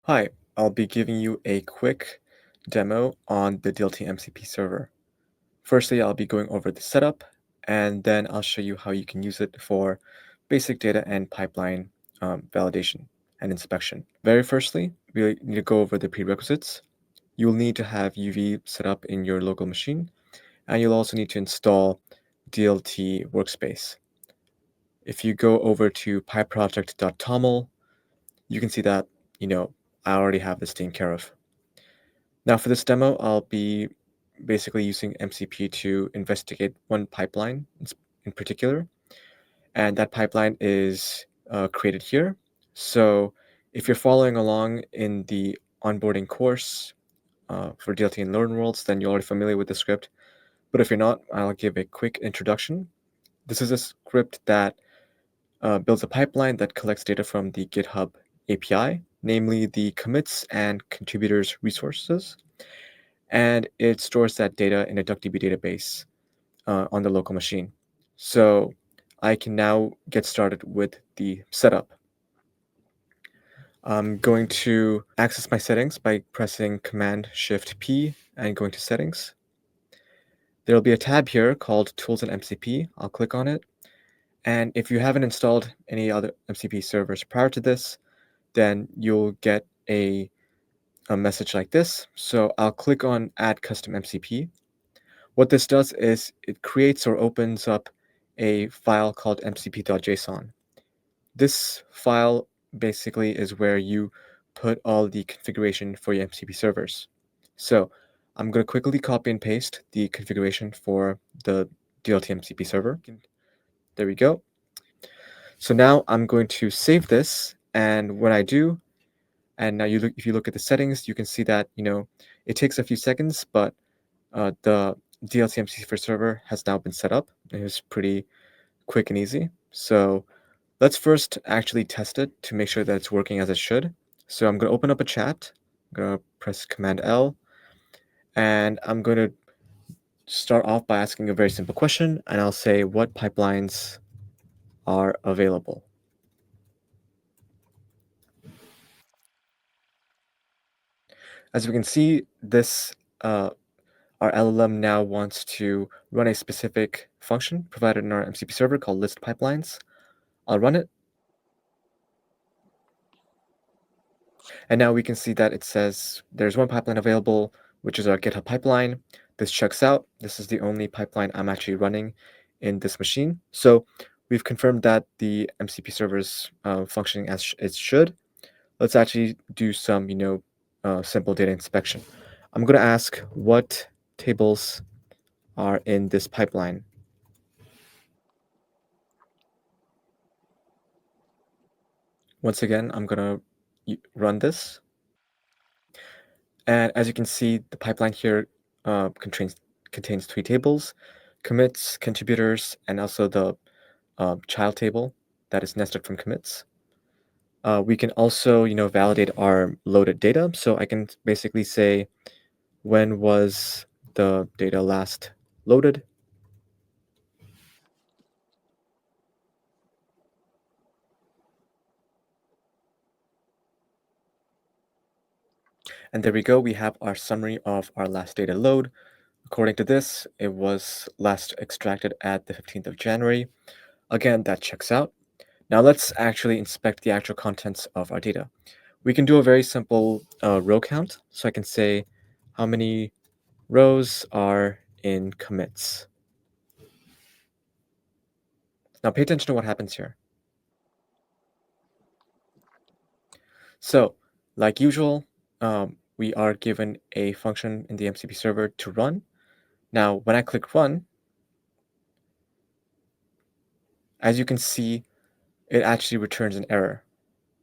Hi, I'll be giving you a quick demo on the DLT MCP server. Firstly, I'll be going over the setup, and then I'll show you how you can use it for basic data and pipeline validation and inspection. Very firstly, we need to go over the prerequisites. You'll need to have UV set up in your local machine, and you'll also need to install DLT workspace. If you go over to pipeproject.toml, you can see that, I already have this taken care of. Now for this demo, I'll be basically using MCP to investigate one pipeline in particular, and that pipeline is created here. So if you're following along in the onboarding course for DLT and Learn Worlds, then you're already familiar with the script. But if you're not, I'll give a quick introduction. This is a script that builds a pipeline that collects data from the GitHub API, namely the commits and contributors resources, and it stores that data in a DuckDB database on the local machine. So I can now get started with the setup. I'm going to access my settings by pressing Command-Shift-P and going to Settings. There'll be a tab here called Tools and MCP. I'll click on it. And if you haven't installed any other MCP servers prior to this, then you'll get a message like this. So I'll click on Add Custom MCP. What this does is it creates or opens up a file called mcp.json. This file basically is where you put all the configuration for your MCP servers. So I'm going to quickly copy and paste the configuration for the DLT MCP server. There we go. So now I'm going to save this, and when I do, and now if you look at the settings, you can see that it takes a few seconds, but the DLT MCP for server has now been set up. It was pretty quick and easy. So let's first actually test it to make sure that it's working as it should. So I'm going to open up a chat. I'm going to press Command L, and I'm going to start off by asking a very simple question, and I'll say what pipelines are available. As we can see, our LLM now wants to run a specific function provided in our MCP server called list pipelines. I'll run it. And now we can see that it says there's one pipeline available, which is our GitHub pipeline. This checks out. This is the only pipeline I'm actually running in this machine. So we've confirmed that the MCP server is functioning as it should. Let's actually do some, simple data inspection. I'm going to ask what tables are in this pipeline. Once again, I'm going to run this. And as you can see, the pipeline here contains three tables: commits, contributors, and also the child table that is nested from commits. We can also, validate our loaded data. So I can basically say, when was the data last loaded? And there we go. We have our summary of our last data load. According to this, it was last extracted at the 15th of January. Again, that checks out. Now let's actually inspect the actual contents of our data. We can do a very simple row count. So I can say how many rows are in commits. Now pay attention to what happens here. So like usual, we are given a function in the MCP server to run. Now when I click run, as you can see, it actually returns an error.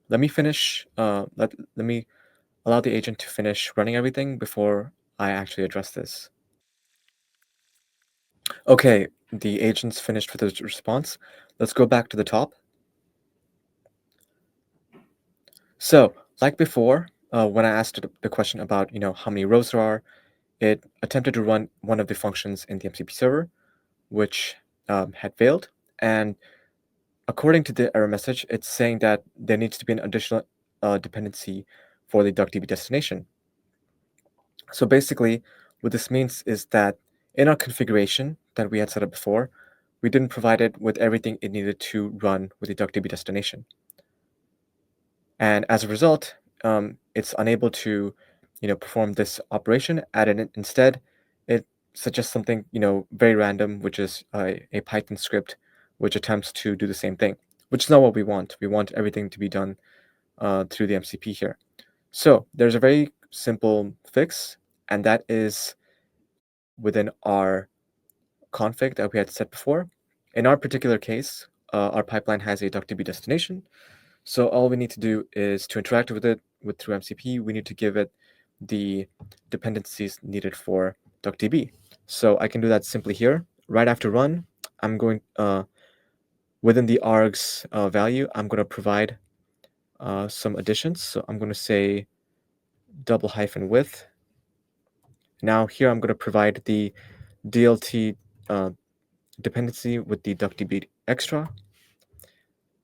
Let me finish, let me allow the agent to finish running everything before I actually address this. Okay, the agent's finished with his response. Let's go back to the top. So, like before, when I asked it the question about, how many rows there are, it attempted to run one of the functions in the MCP server, which had failed. And according to the error message, it's saying that there needs to be an additional dependency for the DuckDB destination. So basically, what this means is that in our configuration that we had set up before, we didn't provide it with everything it needed to run with the DuckDB destination. And as a result, it's unable to, perform this operation. Instead, it suggests something, very random, which is a Python script which attempts to do the same thing, which is not what we want. We want everything to be done through the MCP here. So there's a very simple fix, and that is within our config that we had set before. In our particular case, our pipeline has a DuckDB destination. So all we need to do is to interact with it through MCP, we need to give it the dependencies needed for DuckDB. So I can do that simply here. Right after run, I'm going, within the args value, I'm going to provide some additions. So I'm going to say double-width. Now here I'm going to provide the DLT dependency with the DuckDB extra.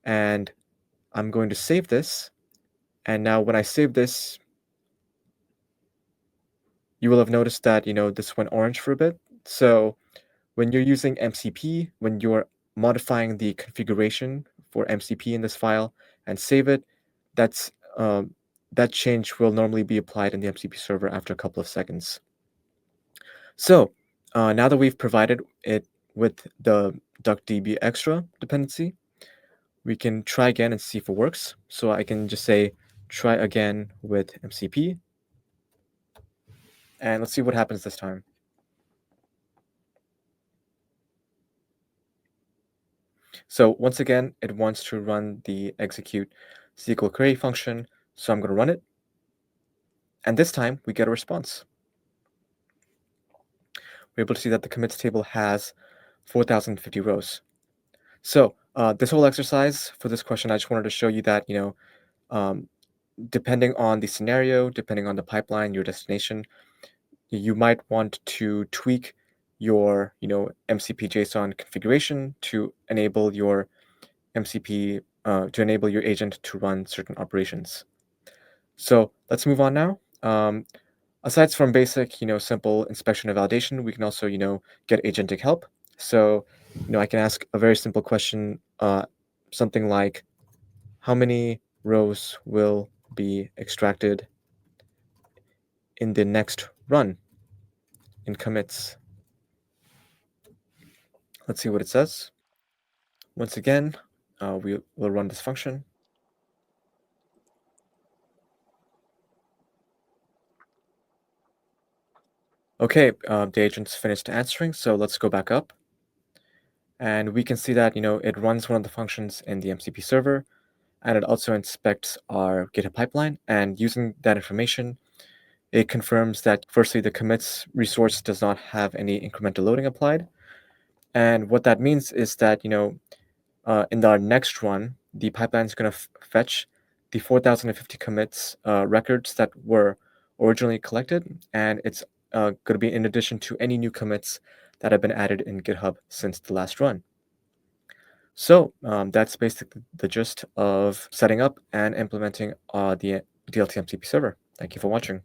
And I'm going to save this. And now when I save this, you will have noticed that, this went orange for a bit. So when you're using MCP, when you're modifying the configuration for MCP in this file and save it, that change will normally be applied in the MCP server after a couple of seconds. So now that we've provided it with the DuckDB extra dependency, we can try again and see if it works. So I can just say try again with MCP. And let's see what happens this time. So once again, it wants to run the execute SQL query function. So I'm going to run it. And this time we get a response. We're able to see that the commits table has 4,050 rows. So this whole exercise for this question, I just wanted to show you that, depending on the scenario, depending on the pipeline, your destination, you might want to tweak your, MCP JSON configuration to enable your MCP, to enable your agent to run certain operations. So let's move on now. Aside from basic, simple inspection and validation, we can also, get agentic help. So, I can ask a very simple question, something like, how many rows will be extracted in the next run in commits? Let's see what it says. Once again, we will run this function. Okay, the agent's finished answering, so let's go back up. And we can see that, it runs one of the functions in the MCP server, and it also inspects our GitHub pipeline. And using that information, it confirms that, firstly, the commits resource does not have any incremental loading applied. And what that means is that, in our next run, the pipeline is going to fetch the 4,050 commits records that were originally collected, and it's going to be in addition to any new commits that have been added in GitHub since the last run. So that's basically the gist of setting up and implementing the DLT MCP server. Thank you for watching.